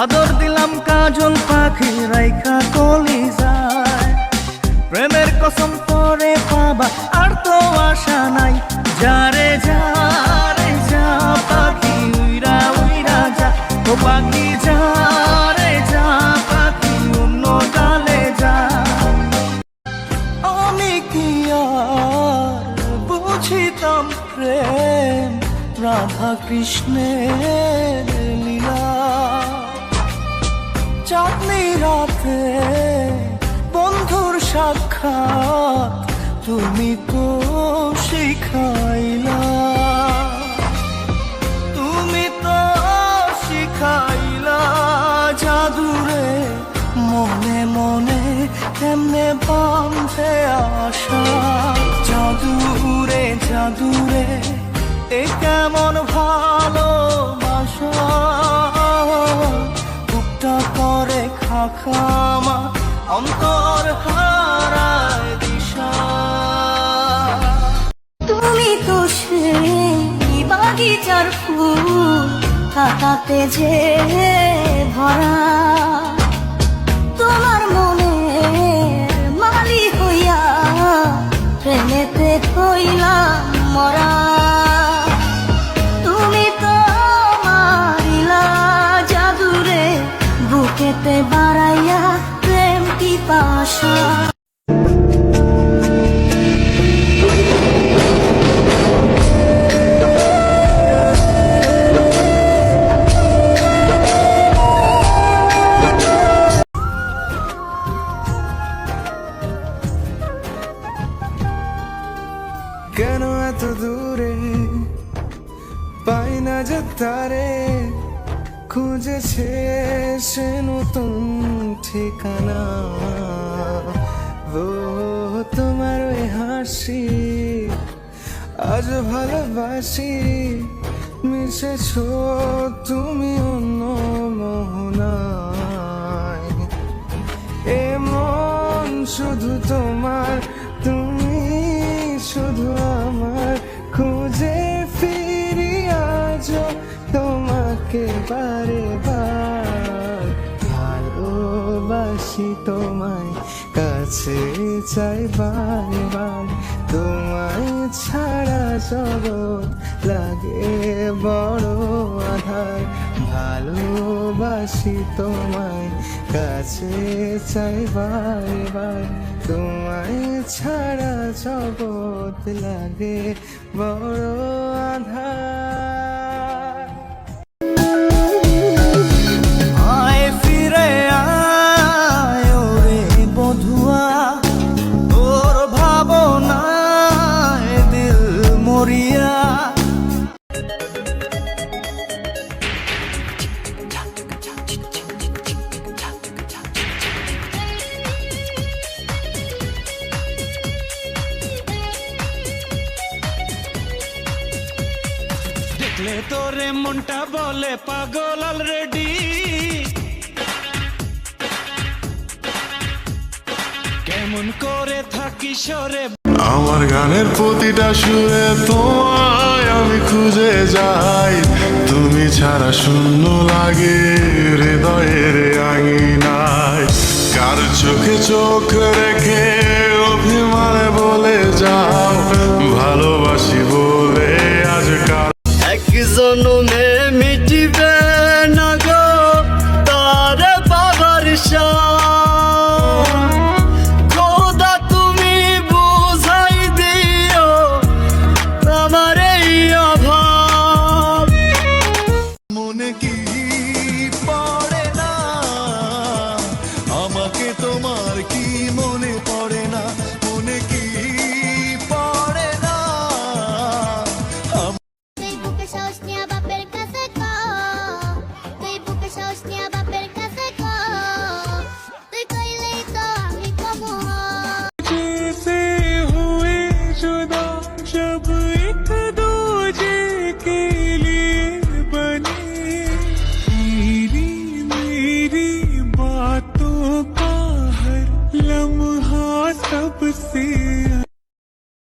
আদর দিলাম কাজল পাখি রাইখা কলিজায়, প্রেমের কসম পরে পাবা আর তো আশা নাই। যারে যা রে যা পাখি উইরা উইরা যা, ও পাখি যা রে যা পাখি অন্য ডালে যা। আমি কি আর বুঝিতাম প্রেম রাধা কৃষ্ণের লীলা, চাঁদনি রাতে বন্ধুর সাক্ষাৎ তুমি তো শিখাইলা, তুমি তো শিখাইলা জাদুরে মনে মনে কেমনে বাঁধে আশা। জাদুরে জাদুরে এ কেমন ভালোবাসা, বুকটা করে খাখামা অন্তর হারায় দিশা। তুমি তো সেই বাগিচার ফুল কাটাতে যে ভরা, তোমার মনে মালি হইয়া প্রেমেতে হইলাম মরা। তুমি তো মারিলা জাদুরে বুকেতে বাড়াইয়া প্রেম পিপাসা। কেন এত দূরে পাই না যে তারে, খুঁজেছে সে নতুন ঠিকানা। ও তোমার ওই হাসি আজ ভালোবাসি, মিশেছ তুমি অন্য মোহনায়। এ মন শুধু তোমার, তুমি শুধু আমার, খুঁজে ফিরি আজ তোমাকে বারে বার। ভালোবাসি তোমায়, কাছে চাই বারে বার, তোমায় ছাড়া জগৎ লাগে বড় আধার। ভালোবাসি তোমায়, কাছে চাই বারে বার, তোমায় ছাড়া জগৎ লাগে বড় আধার। আয় ফিরে আয় ওরে বধুয়া, তোর ভাবনায় দিল মরিয়া। দেখলে তোরে মনটা বলে পাগল অলরেডি, কেমন করে থাকি সরে। আমার গানের প্রতিটা সুরে তোমায় আমি খুঁজে যাই, তুমি ছাড়া শূন্য লাগে হৃদয়ের আঙিনায়। কার চোখে চোখ রেখে অভিমানে বলে যাও